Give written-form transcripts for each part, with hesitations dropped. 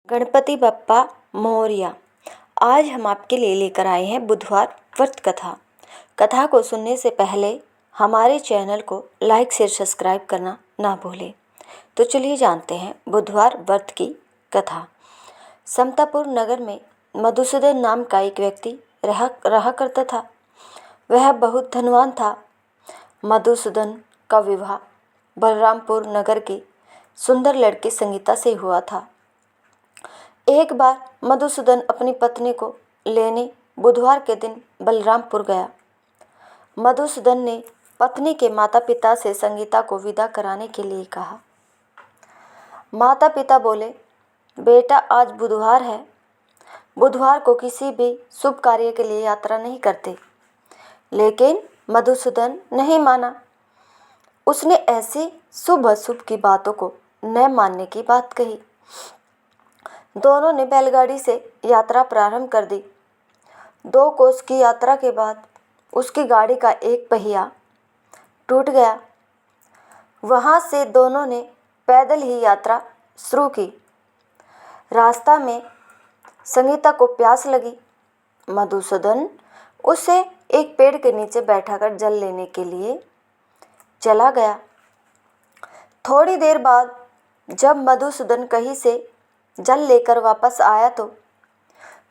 गणपति बप्पा मोरया। आज हम आपके लिए लेकर आए हैं बुधवार व्रत कथा। कथा को सुनने से पहले हमारे चैनल को लाइक शेयर सब्सक्राइब करना ना भूलें। तो चलिए जानते हैं बुधवार व्रत की कथा। समतापुर नगर में मधुसूदन नाम का एक व्यक्ति रहा करता था। वह बहुत धनवान था। मधुसूदन का विवाह बलरामपुर नगर की सुंदर लड़की संगीता से हुआ था। एक बार मधुसूदन अपनी पत्नी को लेने बुधवार के दिन बलरामपुर गया। मधुसूदन ने पत्नी के माता पिता से संगीता को विदा कराने के लिए कहा। माता पिता बोले, बेटा आज बुधवार है, बुधवार को किसी भी शुभ कार्य के लिए यात्रा नहीं करते। लेकिन मधुसूदन नहीं माना। उसने ऐसी शुभ अशुभ की बातों को न मानने की बात कही। दोनों ने बैलगाड़ी से यात्रा प्रारंभ कर दी। 2 कोस की यात्रा के बाद उसकी गाड़ी का एक पहिया टूट गया। वहां से दोनों ने पैदल ही यात्रा शुरू की। रास्ता में संगीता को प्यास लगी। मधुसूदन उसे एक पेड़ के नीचे बैठाकर जल लेने के लिए चला गया। थोड़ी देर बाद जब मधुसूदन कहीं से जल लेकर वापस आया तो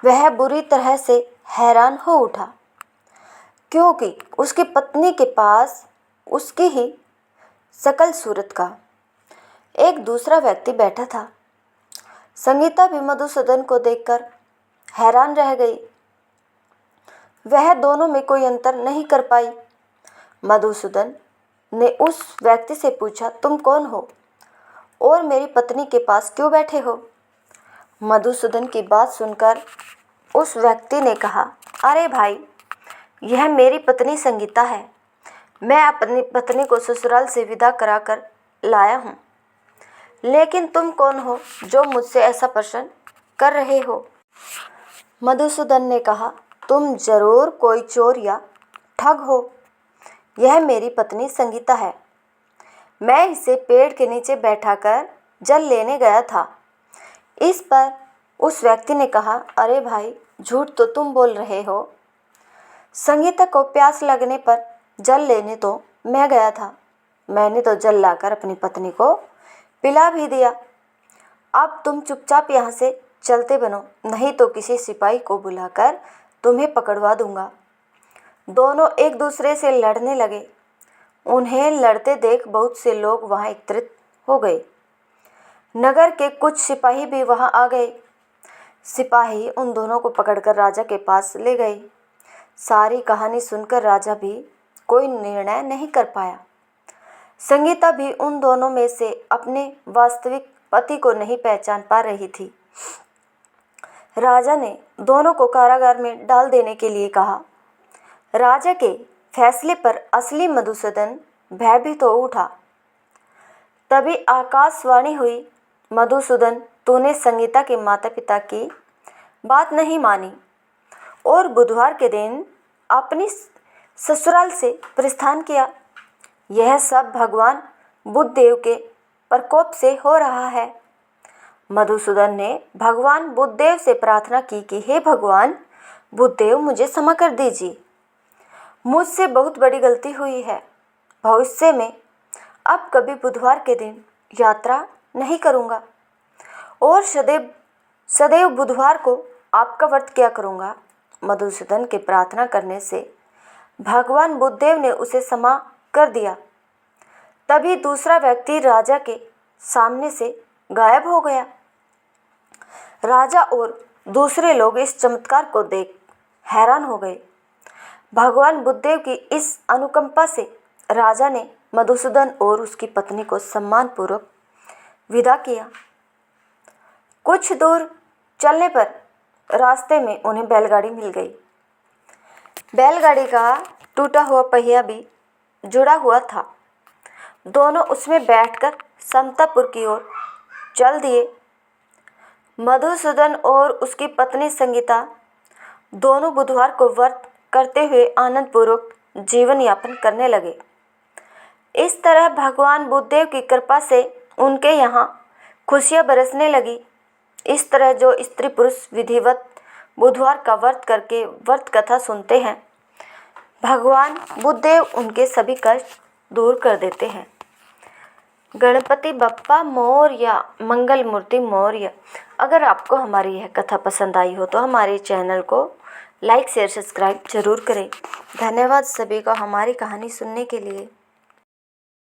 वह बुरी तरह से हैरान हो उठा, क्योंकि उसकी पत्नी के पास उसकी ही शकल सूरत का एक दूसरा व्यक्ति बैठा था। संगीता भी मधुसूदन को देखकर हैरान रह गई। वह दोनों में कोई अंतर नहीं कर पाई। मधुसूदन ने उस व्यक्ति से पूछा, तुम कौन हो और मेरी पत्नी के पास क्यों बैठे हो? मधुसूदन की बात सुनकर उस व्यक्ति ने कहा, अरे भाई, यह मेरी पत्नी संगीता है। मैं अपनी पत्नी को ससुराल से विदा कराकर लाया हूँ। लेकिन तुम कौन हो जो मुझसे ऐसा प्रश्न कर रहे हो? मधुसूदन ने कहा, तुम जरूर कोई चोर या ठग हो। यह मेरी पत्नी संगीता है। मैं इसे पेड़ के नीचे बैठाकर जल लेने गया था। इस पर उस व्यक्ति ने कहा, अरे भाई, झूठ तो तुम बोल रहे हो। संगीता को प्यास लगने पर जल लेने तो मैं गया था। मैंने तो जल लाकर अपनी पत्नी को पिला भी दिया। अब तुम चुपचाप यहाँ से चलते बनो, नहीं तो किसी सिपाही को बुलाकर तुम्हें पकड़वा दूंगा। दोनों एक दूसरे से लड़ने लगे। उन्हें लड़ते देख बहुत से लोग वहाँ एकत्रित हो गए। नगर के कुछ सिपाही भी वहाँ आ गए। सिपाही उन दोनों को पकड़कर राजा के पास ले गए। सारी कहानी सुनकर राजा भी कोई निर्णय नहीं कर पाया। संगीता भी उन दोनों में से अपने वास्तविक पति को नहीं पहचान पा रही थी। राजा ने दोनों को कारागार में डाल देने के लिए कहा। राजा के फैसले पर असली मधुसूदन भयभीत हो उठा। तभी आकाशवाणी हुई, मधुसूदन, तूने संगीता के माता पिता की बात नहीं मानी और बुधवार के दिन अपनी ससुराल से प्रस्थान किया। यह सब भगवान बुद्धदेव के प्रकोप से हो रहा है। मधुसूदन ने भगवान बुद्धदेव से प्रार्थना की कि हे भगवान बुद्धदेव, मुझे क्षमा कर दीजिए। मुझसे बहुत बड़ी गलती हुई है। भविष्य में अब कभी बुधवार के दिन यात्रा नहीं करूँगा और सदैव बुधवार को आपका व्रत किया करूँगा। मधुसूदन के प्रार्थना करने से भगवान बुद्धदेव ने उसे क्षमा कर दिया। तभी दूसरा व्यक्ति राजा के सामने से गायब हो गया। राजा और दूसरे लोग इस चमत्कार को देख हैरान हो गए। भगवान बुद्धदेव की इस अनुकंपा से राजा ने मधुसूदन और उसकी पत्नी को सम्मानपूर्वक विदा किया। कुछ दूर चलने पर रास्ते में उन्हें बैलगाड़ी मिल गई। बैलगाड़ी का टूटा हुआ पहिया भी जुड़ा हुआ था। दोनों उसमें बैठकर समतापुर की ओर चल दिए। मधुसूदन और उसकी पत्नी संगीता दोनों बुधवार को व्रत करते हुए आनंदपूर्वक जीवन यापन करने लगे। इस तरह भगवान बुद्धदेव की कृपा से उनके यहाँ खुशियाँ बरसने लगी। इस तरह जो स्त्री पुरुष विधिवत बुधवार का व्रत करके व्रत कथा सुनते हैं, भगवान बुद्धदेव उनके सभी कष्ट दूर कर देते हैं। गणपति बप्पा मोरया, मंगल मूर्ति मोरया। अगर आपको हमारी यह कथा पसंद आई हो तो हमारे चैनल को लाइक शेयर सब्सक्राइब जरूर करें। धन्यवाद सभी का हमारी कहानी सुनने के लिए।